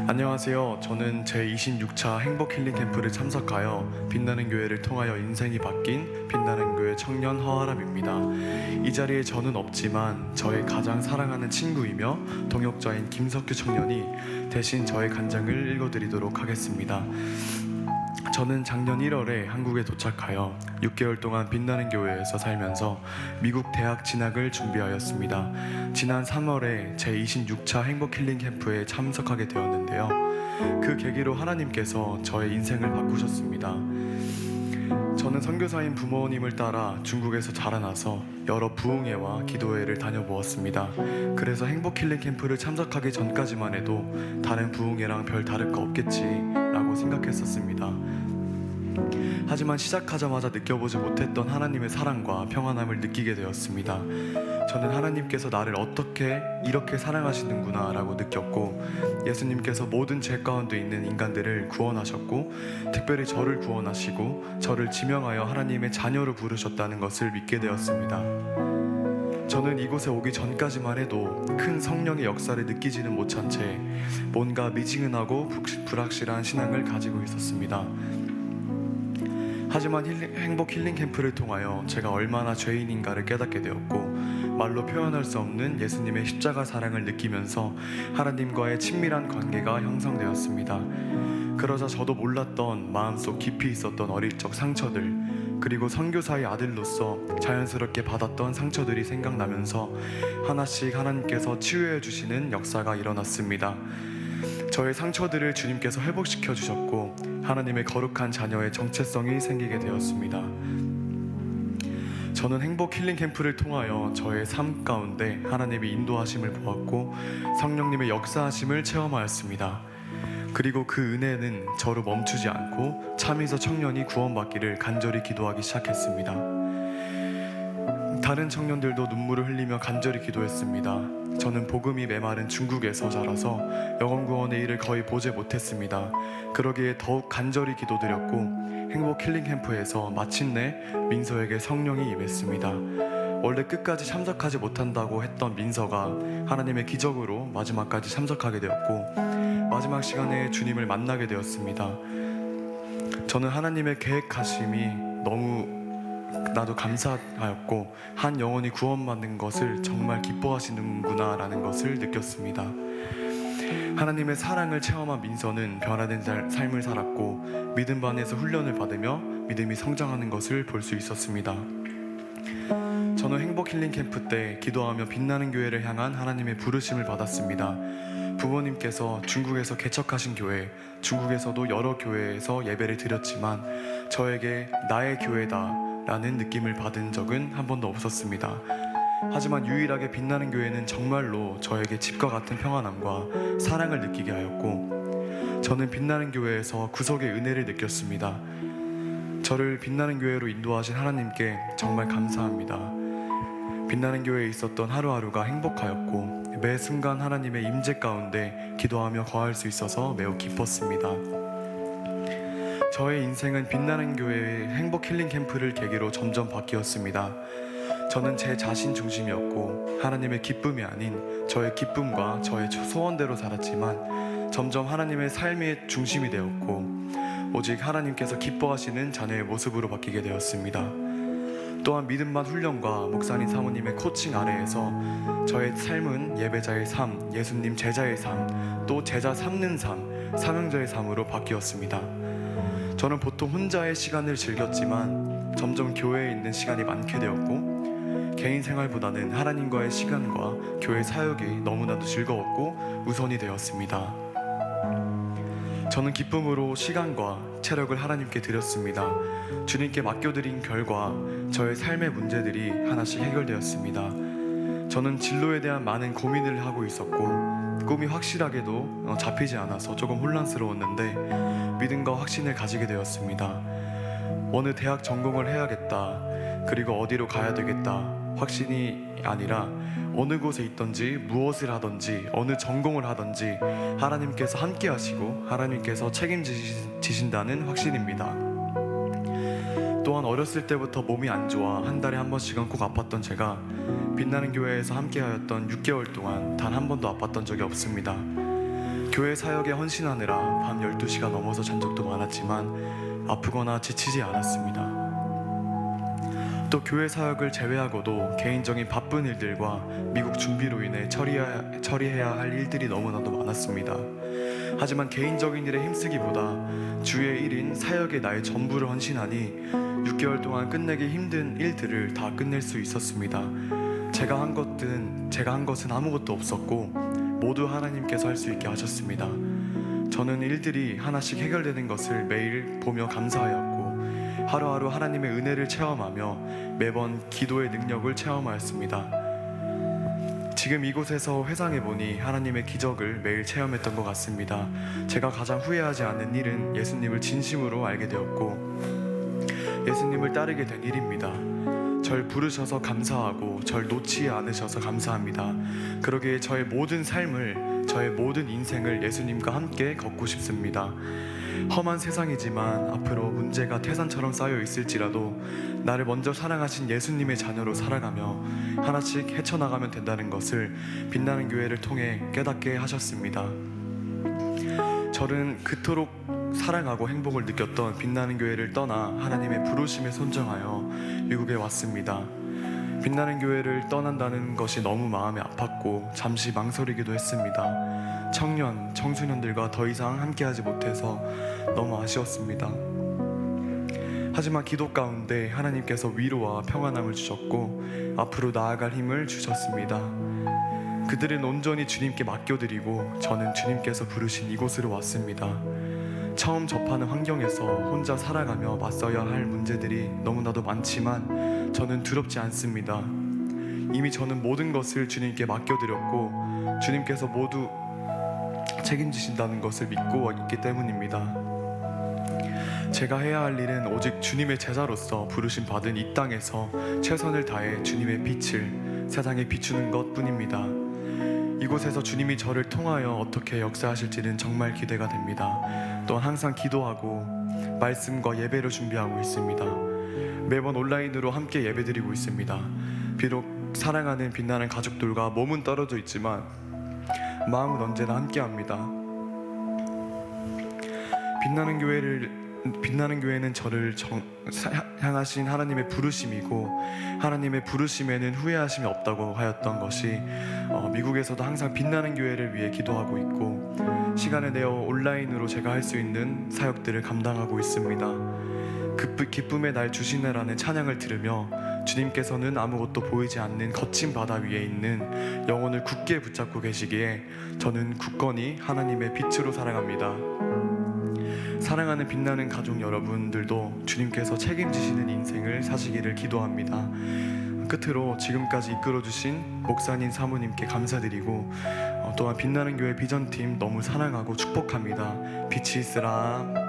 안녕하세요. 저는 제26차 행복힐링 캠프를 참석하여 빛나는 교회를 통하여 인생이 바뀐 빛나는 교회 청년 허아람입니다. 이 자리에 저는 없지만 저의 가장 사랑하는 친구이며 동역자인 김석규 청년이 대신 저의 간증을 읽어드리도록 하겠습니다. 저는 작년 1월에 한국에 도착하여 6개월 동안 빛나는 교회에서 살면서 미국 대학 진학을 준비하였습니다. 지난 3월에 제26차 행복힐링 캠프에 참석하게 되었는데요. 그 계기로 하나님께서 저의 인생을 바꾸셨습니다. 저는 선교사인 부모님을 따라 중국에서 자라나서 여러 부흥회와 기도회를 다녀보았습니다. 그래서 행복힐링 캠프를 참석하기 전까지만 해도 다른 부흥회랑 별 다를 거 없겠지라고 생각했었습니다. 하지만 시작하자마자 느껴보지 못했던 하나님의 사랑과 평안함을 느끼게 되었습니다. 저는 하나님께서 나를 어떻게 이렇게 사랑하시는구나 라고 느꼈고, 예수님께서 모든 죄 가운데 있는 인간들을 구원하셨고 특별히 저를 구원하시고 저를 지명하여 하나님의 자녀로 부르셨다는 것을 믿게 되었습니다. 저는 이곳에 오기 전까지만 해도 큰 성령의 역사를 느끼지는 못한 채 뭔가 미지근하고 불확실한 신앙을 가지고 있었습니다. 하지만 행복 힐링 캠프를 통하여 제가 얼마나 죄인인가를 깨닫게 되었고, 말로 표현할 수 없는 예수님의 십자가 사랑을 느끼면서 하나님과의 친밀한 관계가 형성되었습니다. 그러자 저도 몰랐던 마음속 깊이 있었던 어릴 적 상처들, 그리고 선교사의 아들로서 자연스럽게 받았던 상처들이 생각나면서 하나씩 하나님께서 치유해 주시는 역사가 일어났습니다. 저의 상처들을 주님께서 회복시켜 주셨고 하나님의 거룩한 자녀의 정체성이 생기게 되었습니다. 저는 행복 힐링 캠프를 통하여 저의 삶 가운데 하나님의 인도하심을 보았고 성령님의 역사하심을 체험하였습니다. 그리고 그 은혜는 저로 멈추지 않고 참이서 청년이 구원받기를 간절히 기도하기 시작했습니다. 다른 청년들도 눈물을 흘리며 간절히 기도했습니다. 저는 복음이 메마른 중국에서 자라서 영혼구원의 일을 거의 보지 못했습니다. 그러기에 더욱 간절히 기도드렸고 행복 힐링 캠프에서 마침내 민서에게 성령이 임했습니다. 원래 끝까지 참석하지 못한다고 했던 민서가 하나님의 기적으로 마지막까지 참석하게 되었고 마지막 시간에 주님을 만나게 되었습니다. 저는 하나님의 계획하심이 너무 나도 감사하였고 한 영혼이 구원받는 것을 정말 기뻐하시는구나 라는 것을 느꼈습니다. 하나님의 사랑을 체험한 민서는 변화된 삶을 살았고 믿음 반에서 훈련을 받으며 믿음이 성장하는 것을 볼 수 있었습니다. 저는 행복 힐링 캠프 때 기도하며 빛나는 교회를 향한 하나님의 부르심을 받았습니다. 부모님께서 중국에서 개척하신 교회, 중국에서도 여러 교회에서 예배를 드렸지만 저에게 나의 교회다 라는 느낌을 받은 적은 한 번도 없었습니다. 하지만 유일하게 빛나는 교회는 정말로 저에게 집과 같은 평안함과 사랑을 느끼게 하였고 저는 빛나는 교회에서 구속의 은혜를 느꼈습니다. 저를 빛나는 교회로 인도하신 하나님께 정말 감사합니다. 빛나는 교회에 있었던 하루하루가 행복하였고 매 순간 하나님의 임재 가운데 기도하며 거할 수 있어서 매우 기뻤습니다. 저의 인생은 빛나는 교회의 행복 힐링 캠프를 계기로 점점 바뀌었습니다. 저는 제 자신 중심이었고 하나님의 기쁨이 아닌 저의 기쁨과 저의 소원대로 살았지만 점점 하나님의 삶의 중심이 되었고 오직 하나님께서 기뻐하시는 자녀의 모습으로 바뀌게 되었습니다. 또한 믿음만 훈련과 목사님 사모님의 코칭 아래에서 저의 삶은 예배자의 삶, 예수님 제자의 삶, 또 제자 삼는 삶, 사명자의 삶으로 바뀌었습니다. 저는 보통 혼자의 시간을 즐겼지만 점점 교회에 있는 시간이 많게 되었고 개인 생활보다는 하나님과의 시간과 교회 사역이 너무나도 즐거웠고 우선이 되었습니다. 저는 기쁨으로 시간과 체력을 하나님께 드렸습니다. 주님께 맡겨드린 결과 저의 삶의 문제들이 하나씩 해결되었습니다. 저는 진로에 대한 많은 고민을 하고 있었고 꿈이 확실하게도 잡히지 않아서 조금 혼란스러웠는데 믿음과 확신을 가지게 되었습니다. 어느 대학 전공을 해야겠다, 그리고 어디로 가야 되겠다 확신이 아니라 어느 곳에 있든지 무엇을 하든지 어느 전공을 하든지 하나님께서 함께 하시고 하나님께서 책임지신다는 확신입니다. 또한 어렸을 때부터 몸이 안 좋아 한 달에 한 번씩은 꼭 아팠던 제가 빛나는 교회에서 함께하였던 6개월 동안 단 한 번도 아팠던 적이 없습니다. 교회 사역에 헌신하느라 밤 12시가 넘어서 잔 적도 많았지만 아프거나 지치지 않았습니다. 또 교회 사역을 제외하고도 개인적인 바쁜 일들과 미국 준비로 인해 처리해야 할 일들이 너무나도 많았습니다. 하지만 개인적인 일에 힘쓰기보다 주의 일인 사역에 나의 전부를 헌신하니 6개월 동안 끝내기 힘든 일들을 다 끝낼 수 있었습니다. 제가 한 것은 아무것도 없었고 모두 하나님께서 할 수 있게 하셨습니다. 저는 일들이 하나씩 해결되는 것을 매일 보며 감사하였고 하루하루 하나님의 은혜를 체험하며 매번 기도의 능력을 체험하였습니다. 지금 이곳에서 회상해보니 하나님의 기적을 매일 체험했던 것 같습니다. 제가 가장 후회하지 않는 일은 예수님을 진심으로 알게 되었고 예수님을 따르게 된 일입니다. 절 부르셔서 감사하고 절 놓지 않으셔서 감사합니다. 그러기에 저의 모든 삶을, 저의 모든 인생을 예수님과 함께 걷고 싶습니다. 험한 세상이지만 앞으로 문제가 태산처럼 쌓여 있을지라도 나를 먼저 사랑하신 예수님의 자녀로 살아가며 하나씩 헤쳐나가면 된다는 것을 빛나는 교회를 통해 깨닫게 하셨습니다. 저는 그토록 사랑하고 행복을 느꼈던 빛나는 교회를 떠나 하나님의 부르심에 순종하여 미국에 왔습니다. 빛나는 교회를 떠난다는 것이 너무 마음이 아팠고 잠시 망설이기도 했습니다. 청소년들과 더 이상 함께하지 못해서 너무 아쉬웠습니다. 하지만 기도 가운데 하나님께서 위로와 평안함을 주셨고 앞으로 나아갈 힘을 주셨습니다. 그들은 온전히 주님께 맡겨드리고 저는 주님께서 부르신 이곳으로 왔습니다. 처음 접하는 환경에서 혼자 살아가며 맞서야 할 문제들이 너무나도 많지만 저는 두렵지 않습니다. 이미 저는 모든 것을 주님께 맡겨드렸고 주님께서 모두 책임지신다는 것을 믿고 있기 때문입니다. 제가 해야 할 일은 오직 주님의 제자로서 부르심 받은 이 땅에서 최선을 다해 주님의 빛을 세상에 비추는 것뿐입니다. 이곳에서 주님이 저를 통하여 어떻게 역사하실지는 정말 기대가 됩니다. 또한 항상 기도하고 말씀과 예배를 준비하고 있습니다. 매번 온라인으로 함께 예배드리고 있습니다. 비록 사랑하는 빛나는 가족들과 몸은 떨어져 있지만 마음은 언제나 함께합니다. 빛나는 교회는 저를 향하신 하나님의 부르심이고 하나님의 부르심에는 후회하심이 없다고 하였던 것이 미국에서도 항상 빛나는 교회를 위해 기도하고 있고 시간을 내어 온라인으로 제가 할 수 있는 사역들을 감당하고 있습니다. 기쁨의 날 주시네라는 찬양을 들으며 주님께서는 아무것도 보이지 않는 거친 바다 위에 있는 영혼을 굳게 붙잡고 계시기에 저는 굳건히 하나님의 빛으로 살아갑니다. 사랑하는 빛나는 가족 여러분들도 주님께서 책임지시는 인생을 사시기를 기도합니다. 끝으로 지금까지 이끌어주신 목사님 사모님께 감사드리고 또한 빛나는 교회 비전팀 너무 사랑하고 축복합니다. 빛이 있으라.